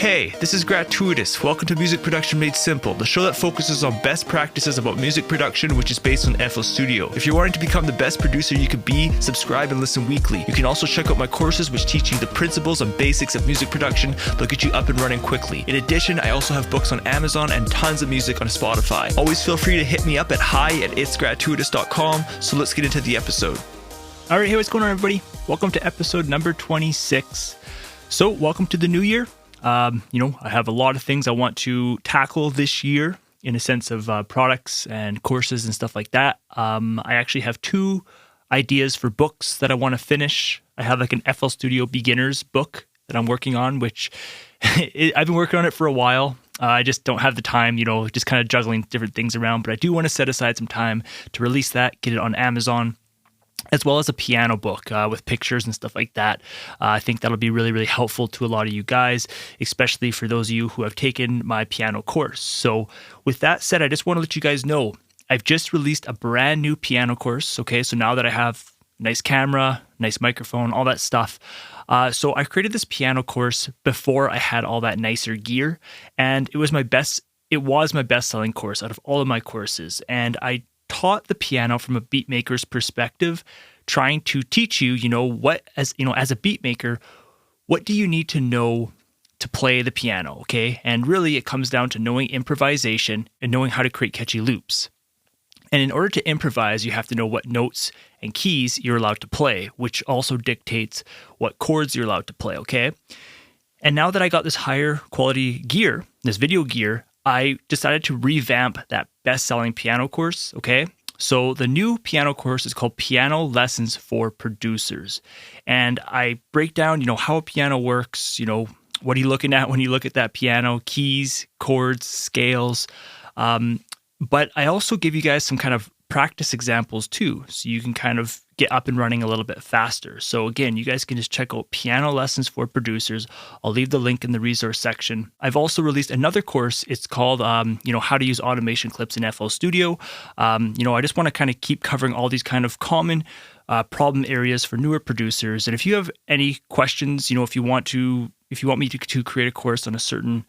Hey, this is Gratuitous. Welcome to Music Production Made Simple, the show that focuses on best practices about music production, which is based on FL Studio. If you're wanting to become the best producer you could be, subscribe and listen weekly. You can also check out my courses, which teach you the principles and basics of music production. They'll get you up and running quickly. In addition, I also have books on Amazon and tons of music on Spotify. Always feel free to hit me up at hi@itsgratuitous.com. So let's get into the episode. All right, hey, what's going on, everybody? Welcome to episode number 26. So, welcome to the new year. I have a lot of things I want to tackle this year in a sense of products and courses and stuff like that. I actually have 2 ideas for books that I want to finish. I have like an FL Studio beginners book that I'm working on, which I've been working on it for a while. I just don't have the time, just kind of juggling different things around. But I do want to set aside some time to release that, get it on Amazon, as well as a piano book with pictures and stuff like that. I think that'll be really, really helpful to a lot of you guys, especially for those of you who have taken my piano course. So with that said, I just want to let you guys know, I've just released a brand new piano course. Okay, so now that I have nice camera, nice microphone, all that stuff. So I created this piano course before I had all that nicer gear, and it was my best-selling course out of all of my courses. And I taught the piano from a beat maker's perspective, trying to teach you, as a beat maker, what do you need to know to play the piano, okay? And really, it comes down to knowing improvisation and knowing how to create catchy loops. And in order to improvise, you have to know what notes and keys you're allowed to play, which also dictates what chords you're allowed to play, okay? And now that I got this higher quality gear, this video gear, I decided to revamp that best-selling piano course, okay? So the new piano course is called Piano Lessons for Producers. And I break down, how a piano works, what are you looking at when you look at that piano, keys, chords, scales. But I also give you guys some kind of practice examples too, so you can kind of get up and running a little bit faster. So again, you guys can just check out Piano Lessons for Producers. I'll leave the link in the resource section. I've also released another course. It's called, how to use automation clips in FL Studio. I just want to kind of keep covering all these kind of common problem areas for newer producers. And if you have any questions, if you want me to create a course on a certain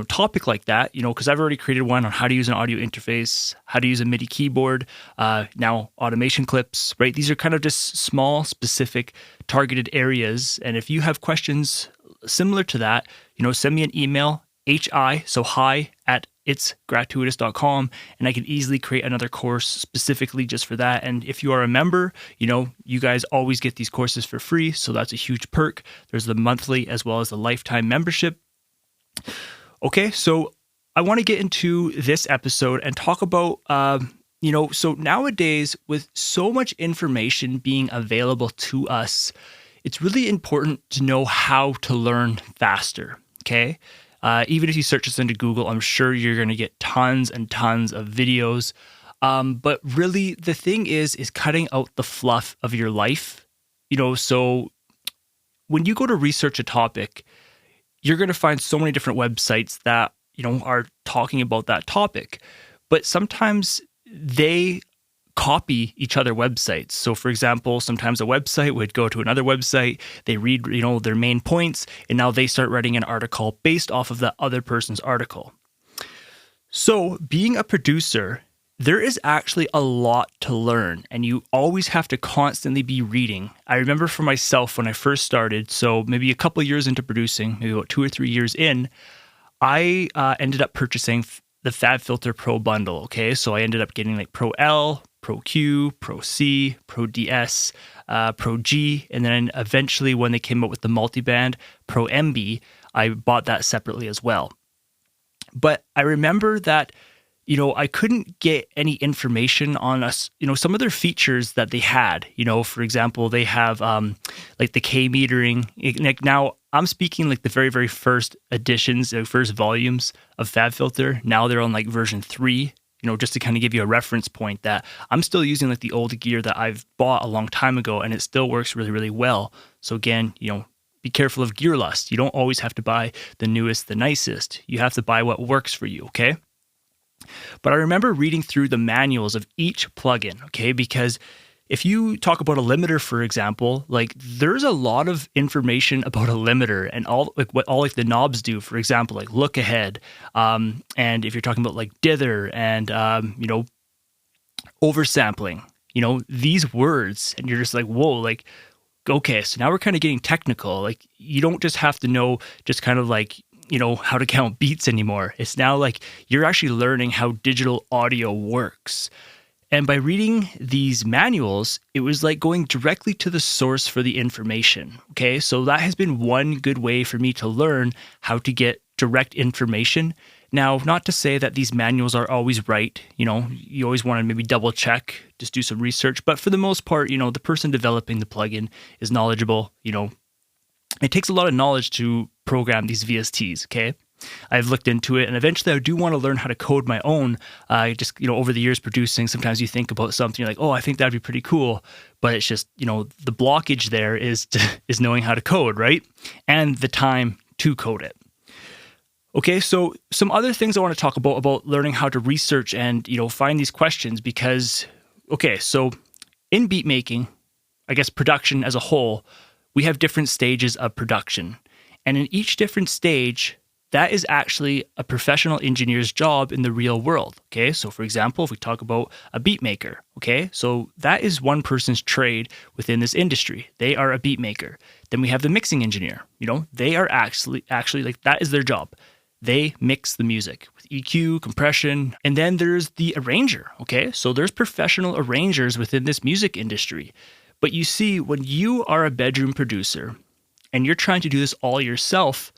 topic like that, because I've already created one on how to use an audio interface, how to use a MIDI keyboard, now automation clips, right? These are kind of just small, specific, targeted areas. And if you have questions similar to that, send me an email, hi@itsgratuitous.com, and I can easily create another course specifically just for that. And if you are a member, you guys always get these courses for free. So that's a huge perk. There's the monthly as well as the lifetime membership. Okay, so I want to get into this episode and talk about, so nowadays with so much information being available to us, it's really important to know how to learn faster, okay? Even if you search this into Google, I'm sure you're going to get tons and tons of videos. But really the thing is cutting out the fluff of your life. So when you go to research a topic, you're going to find so many different websites that, are talking about that topic. But sometimes they copy each other websites. So for example, sometimes a website would go to another website, they read, their main points, and now they start writing an article based off of that other person's article. So being a producer, there is actually a lot to learn, and you always have to constantly be reading. I remember for myself when I first started, so maybe a couple of years into producing, maybe about 2 or 3 years in, I ended up purchasing the FabFilter Pro bundle, okay? So I ended up getting like Pro L, Pro Q, Pro C, Pro DS, Pro G, and then eventually when they came out with the multiband, Pro MB, I bought that separately as well. But I remember that I couldn't get any information on us, some of their features that they had, for example, they have like the K metering. Like now I'm speaking like the very, very first editions, the first volumes of FabFilter. Now they're on like version 3, just to kind of give you a reference point that I'm still using like the old gear that I've bought a long time ago, and it still works really, really well. So again, be careful of gear lust. You don't always have to buy the newest, the nicest. You have to buy what works for you, okay? But I remember reading through the manuals of each plugin, okay, because if you talk about a limiter, for example, like there's a lot of information about a limiter and what all the knobs do, for example, like look ahead. And if you're talking about like dither and, oversampling, these words, and you're just like, whoa, like, okay, so now we're kind of getting technical. Like you don't just have to know just kind of like, how to count beats anymore. It's now like you're actually learning how digital audio works. And by reading these manuals, it was like going directly to the source for the information. Okay, so that has been one good way for me to learn how to get direct information. Now, not to say that these manuals are always right. You always want to maybe double check, just do some research. But for the most part, the person developing the plugin is knowledgeable. It takes a lot of knowledge to program these VSTs, okay? I've looked into it, and eventually I do want to learn how to code my own. Over the years producing, sometimes you think about something, you're like, oh, I think that'd be pretty cool. But it's just, the blockage there is knowing how to code, right? And the time to code it. Okay, so some other things I want to talk about learning how to research and, find these questions because, okay, so in beat making, I guess production as a whole, we have different stages of production. And in each different stage, that is actually a professional engineer's job in the real world. Okay, so for example, if we talk about a beat maker, okay, so that is one person's trade within this industry. They are a beat maker. Then we have the mixing engineer. They are actually like that is their job. They mix the music with EQ, compression, and then there's the arranger. Okay, so there's professional arrangers within this music industry. But you see, when you are a bedroom producer and you're trying to do this all yourself,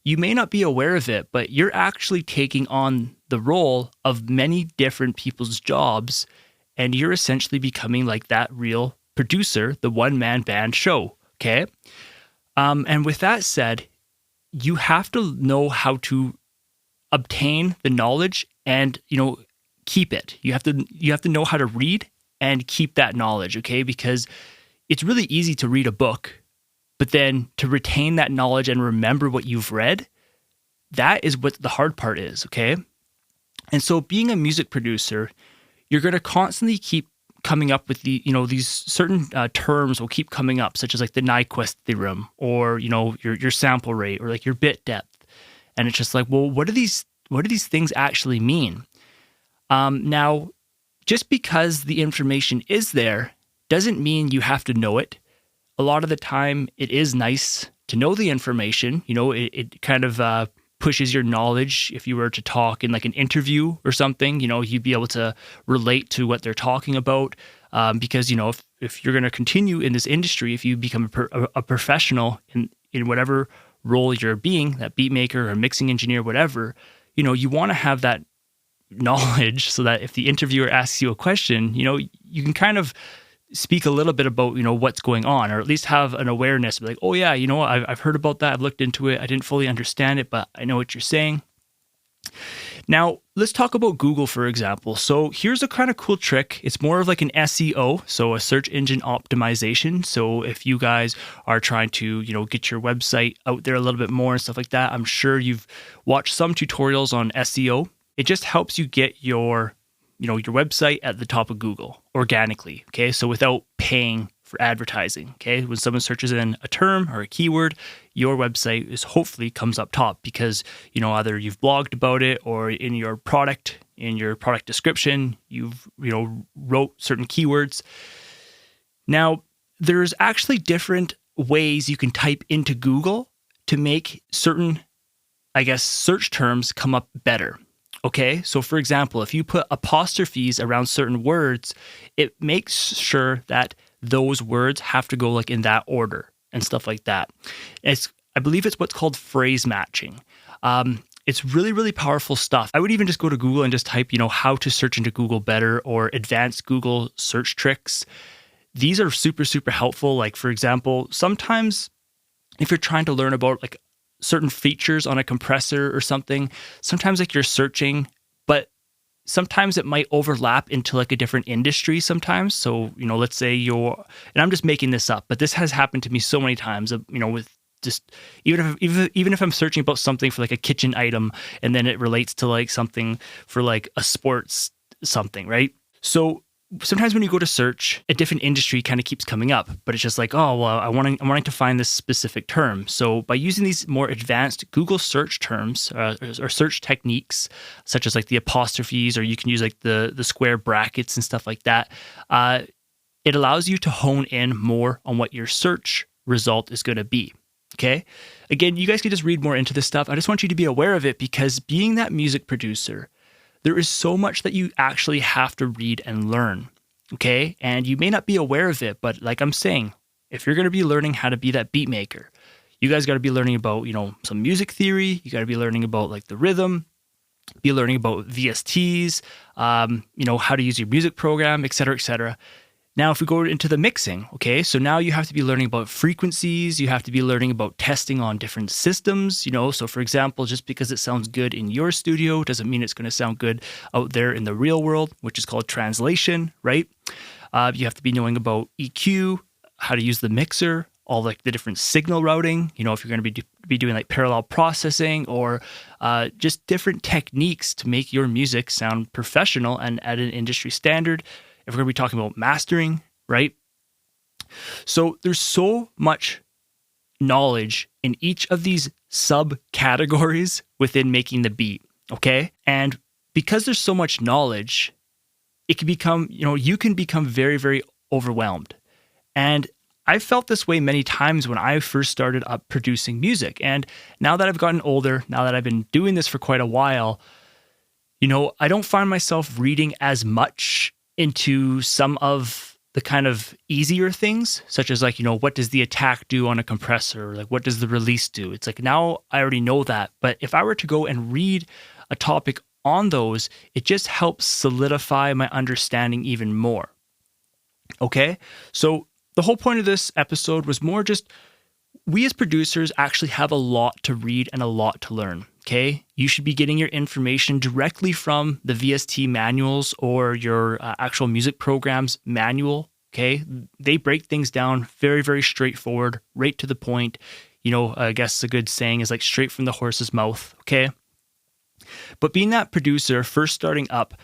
you may not be aware of it, but you're actually taking on the role of many different people's jobs, and you're essentially becoming like that real producer, the one-man band show, okay? And with that said, you have to know how to obtain the knowledge and, keep it. You have to know how to read and keep that knowledge, okay? Because it's really easy to read a book, but then to retain that knowledge and remember what you've read, that is what the hard part is, okay? And so being a music producer, you're going to constantly keep coming up with these certain terms will keep coming up, such as like the Nyquist theorem or, your sample rate or like your bit depth. And it's just like, well, what do these things actually mean? Now, just because the information is there doesn't mean you have to know it. A lot of the time, it is nice to know the information. It kind of pushes your knowledge. If you were to talk in like an interview or something, you'd be able to relate to what they're talking about. Because, if you're going to continue in this industry, if you become a professional in whatever role you're being, that beat maker or mixing engineer, whatever, you want to have that knowledge so that if the interviewer asks you a question, you can kind of speak a little bit about, what's going on, or at least have an awareness of like, oh yeah, I've heard about that. I've looked into it. I didn't fully understand it, but I know what you're saying. Now, let's talk about Google, for example. So here's a kind of cool trick. It's more of like an SEO, so a search engine optimization. So if you guys are trying to, get your website out there a little bit more and stuff like that, I'm sure you've watched some tutorials on SEO. It just helps you get your website at the top of Google organically, okay? So without paying for advertising, okay? When someone searches in a term or a keyword, your website hopefully comes up top because, either you've blogged about it or in your product description, you've, wrote certain keywords. Now, there's actually different ways you can type into Google to make certain, search terms come up better. Okay, so for example, if you put apostrophes around certain words, it makes sure that those words have to go like in that order and stuff like that. I believe it's what's called phrase matching. It's really, really powerful stuff. I would even just go to Google and just type, how to search into Google better or advanced Google search tricks. These are super, super helpful. Like for example, sometimes if you're trying to learn about like certain features on a compressor or something, sometimes like you're searching, but sometimes it might overlap into like a different industry sometimes. So, let's say and I'm just making this up, but this has happened to me so many times, with just, even if I'm searching about something for like a kitchen item and then it relates to like something for like a sports something, right? So sometimes when you go to search, a different industry kind of keeps coming up, but it's just like, oh, well, I'm wanting to find this specific term. So by using these more advanced Google search terms or search techniques, such as like the apostrophes, or you can use like the square brackets and stuff like that, it allows you to hone in more on what your search result is going to be. Okay. Again, you guys can just read more into this stuff. I just want you to be aware of it, because being that music producer, there is so much that you actually have to read and learn, okay? And you may not be aware of it, but like I'm saying, if you're going to be learning how to be that beat maker, you guys got to be learning about, some music theory. You got to be learning about like the rhythm, be learning about VSTs, how to use your music program, et cetera, et cetera. Now, if we go into the mixing, okay, so now you have to be learning about frequencies. You have to be learning about testing on different systems, So for example, just because it sounds good in your studio doesn't mean it's going to sound good out there in the real world, which is called translation, right? You have to be knowing about EQ, how to use the mixer, all like the different signal routing, if you're going to be doing like parallel processing, or just different techniques to make your music sound professional and at an industry standard. If we're going to be talking about mastering, right? So there's so much knowledge in each of these subcategories within making the beat, okay? And because there's so much knowledge, it can become, you can become very, very overwhelmed. And I felt this way many times when I first started up producing music. And now that I've gotten older, now that I've been doing this for quite a while, I don't find myself reading as much into some of the kind of easier things, such as like, what does the attack do on a compressor? Like, what does the release do? It's like, now I already know that. But if I were to go and read a topic on those, it just helps solidify my understanding even more. Okay? So the whole point of this episode was more just, we as producers actually have a lot to read and a lot to learn. Okay, you should be getting your information directly from the VST manuals or your actual music program's manual. Okay, they break things down very, very straightforward, right to the point. I guess a good saying is like straight from the horse's mouth. Okay, but being that producer, first starting up,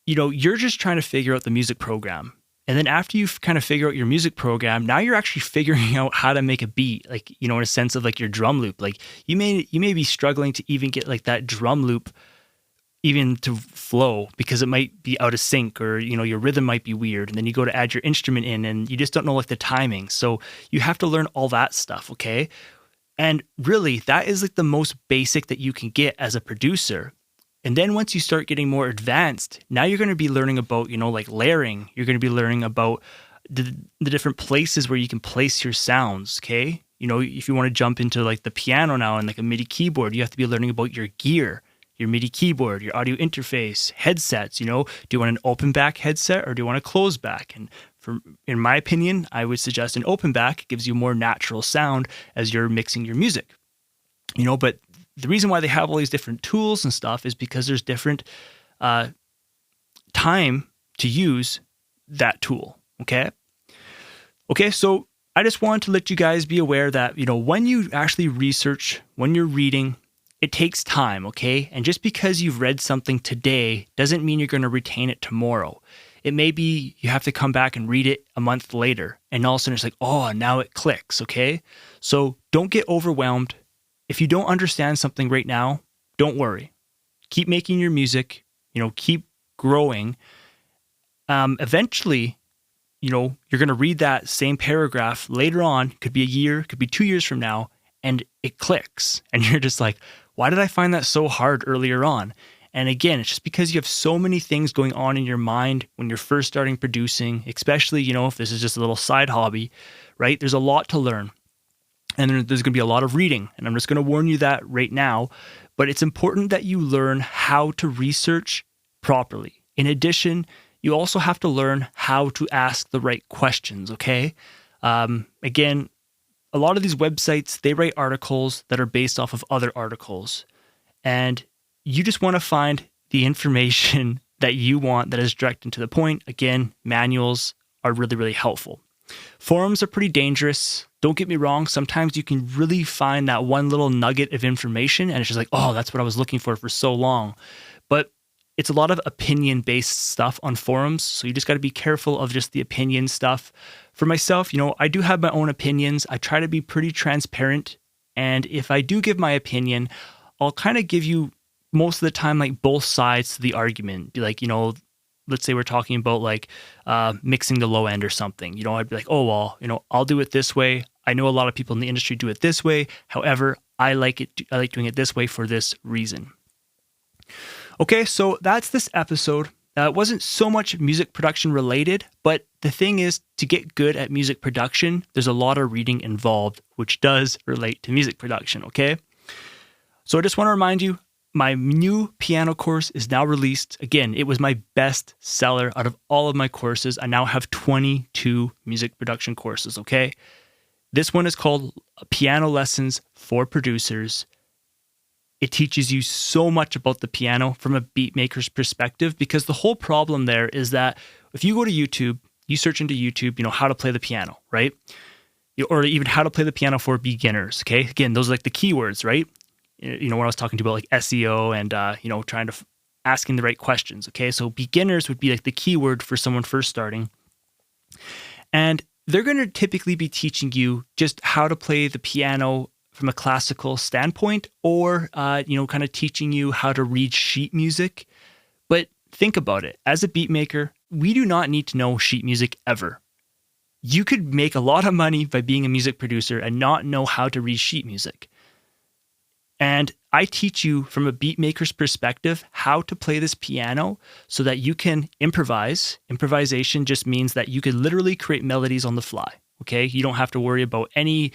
you're just trying to figure out the music program. And then after you kind of figure out your music program, now you're actually figuring out how to make a beat, like, in a sense of like your drum loop. Like you may be struggling to even get like that drum loop even to flow, because it might be out of sync, or, your rhythm might be weird. And then you go to add your instrument in and you just don't know like the timing. So you have to learn all that stuff. Okay. And really, that is like the most basic that you can get as a producer. And then once you start getting more advanced, now you're going to be learning about, like layering. You're going to be learning about the different places where you can place your sounds, okay? If you want to jump into like the piano now and like a MIDI keyboard, you have to be learning about your gear, your MIDI keyboard, your audio interface, headsets, do you want an open back headset or do you want a closed back? And in my opinion, I would suggest an open back. It gives you more natural sound as you're mixing your music, but the reason why they have all these different tools and stuff is because there's different time to use that tool, okay? Okay, so I just wanted to let you guys be aware that, when you actually research, when you're reading, it takes time, okay? And just because you've read something today doesn't mean you're going to retain it tomorrow. It may be you have to come back and read it a month later, and all of a sudden it's like, oh, now it clicks, okay? So don't get overwhelmed. If you don't understand something right now, don't worry. Keep making your music, keep growing. Eventually, you're going to read that same paragraph later on, could be a year, could be 2 years from now, and it clicks. And you're just like, why did I find that so hard earlier on? And again, it's just because you have so many things going on in your mind when you're first starting producing, especially, if this is just a little side hobby, right? There's a lot to learn. And there's going to be a lot of reading. And I'm just going to warn you that right now. But it's important that you learn how to research properly. In addition, you also have to learn how to ask the right questions, okay? Again, a lot of these websites, they write articles that are based off of other articles. And you just want to find the information that you want that is direct and to the point. Again, manuals are really, really helpful. Forums are pretty dangerous. Don't get me wrong. Sometimes you can really find that one little nugget of information and it's just like, oh, that's what I was looking for so long. But it's a lot of opinion-based stuff on forums. So you just got to be careful of just the opinion stuff. For myself, I do have my own opinions. I try to be pretty transparent. And if I do give my opinion, I'll kind of give you most of the time like both sides to the argument. Be like, let's say we're talking about like mixing the low end or something. I'd be like, oh, well, I'll do it this way. I know a lot of people in the industry do it this way. However, I like doing it this way for this reason. Okay, so that's this episode. It wasn't so much music production related, but the thing is, to get good at music production, there's a lot of reading involved, which does relate to music production, okay? So I just want to remind you, my new piano course is now released. Again, it was my best seller out of all of my courses. I now have 22 music production courses, okay? This one is called Piano Lessons for Producers. It teaches you so much about the piano from a beat maker's perspective, because the whole problem there is that if you go to YouTube, you search into YouTube, how to play the piano, right? Or even how to play the piano for beginners, okay? Again, those are like the keywords, right? When I was talking to you about like SEO and, trying to asking the right questions, okay? So beginners would be like the keyword for someone first starting. And they're going to typically be teaching you just how to play the piano from a classical standpoint, or, kind of teaching you how to read sheet music. But think about it. As a beat maker, we do not need to know sheet music ever. You could make a lot of money by being a music producer and not know how to read sheet music. And I teach you from a beat maker's perspective how to play this piano so that you can improvise. Improvisation just means that you could literally create melodies on the fly. Okay, you don't have to worry about any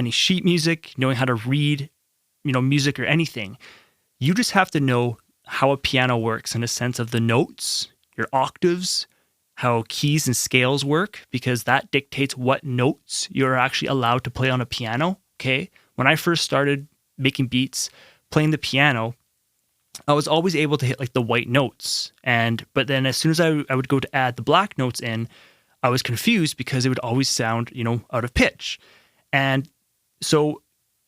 sheet music, knowing how to read, music or anything. You just have to know how a piano works in a sense of the notes, your octaves, how keys and scales work, because that dictates what notes you're actually allowed to play on a piano. Okay, when I first started making beats, playing the piano, I was always able to hit like the white notes, but then as soon as I would go to add the black notes in, I was confused because it would always sound, out of pitch. And so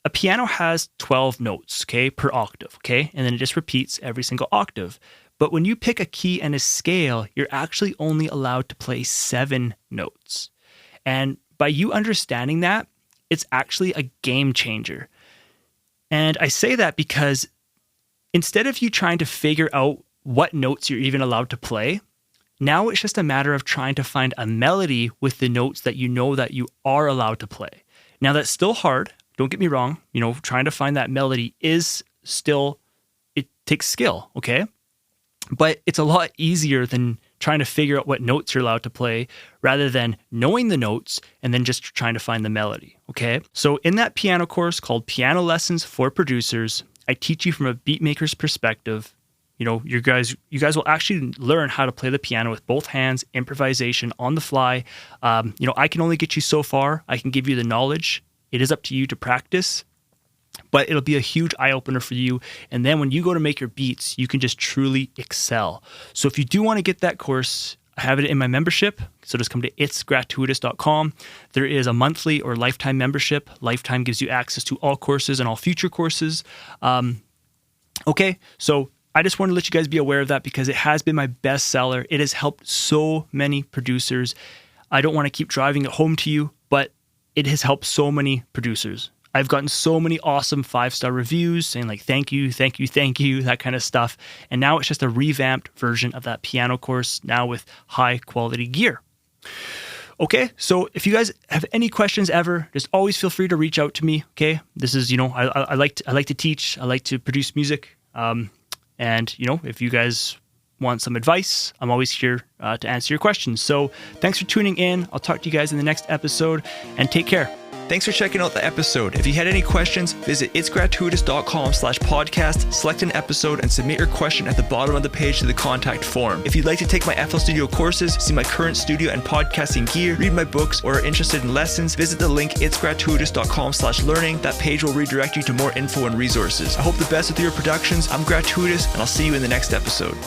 a piano has 12 notes, okay, per octave, okay? And then it just repeats every single octave. But when you pick a key and a scale, you're actually only allowed to play 7 notes. And by you understanding that, it's actually a game changer. And I say that because instead of you trying to figure out what notes you're even allowed to play, now it's just a matter of trying to find a melody with the notes that you know that you are allowed to play. Now that's still hard. Don't get me wrong. Trying to find that melody is still, it takes skill, okay? But it's a lot easier than trying to figure out what notes you're allowed to play rather than knowing the notes and then just trying to find the melody, okay? So in that piano course called Piano Lessons for Producers, I teach you from a beat maker's perspective. You guys will actually learn how to play the piano with both hands, improvisation on the fly. I can only get you so far. I can give you the knowledge. It is up to you to practice, but it'll be a huge eye-opener for you. And then when you go to make your beats, you can just truly excel. So if you do want to get that course, I have it in my membership. So just come to itsgratuitous.com. There is a monthly or lifetime membership. Lifetime gives you access to all courses and all future courses. Okay, so I just want to let you guys be aware of that because it has been my best seller. It has helped so many producers. I don't want to keep driving it home to you, but it has helped so many producers. I've gotten so many awesome 5-star reviews saying like, thank you, thank you, thank you, that kind of stuff. And now it's just a revamped version of that piano course now with high quality gear. Okay, so if you guys have any questions ever, just always feel free to reach out to me. Okay, this is, I like to teach, I like to produce music. And, if you guys want some advice, I'm always here to answer your questions. So thanks for tuning in. I'll talk to you guys in the next episode and take care. Thanks for checking out the episode. If you had any questions, visit itsgratuitous.com/podcast, select an episode, and submit your question at the bottom of the page to the contact form. If you'd like to take my FL Studio courses, see my current studio and podcasting gear, read my books, or are interested in lessons, visit the link itsgratuitous.com/learning. That page will redirect you to more info and resources. I hope the best with your productions. I'm Gratuitous, and I'll see you in the next episode.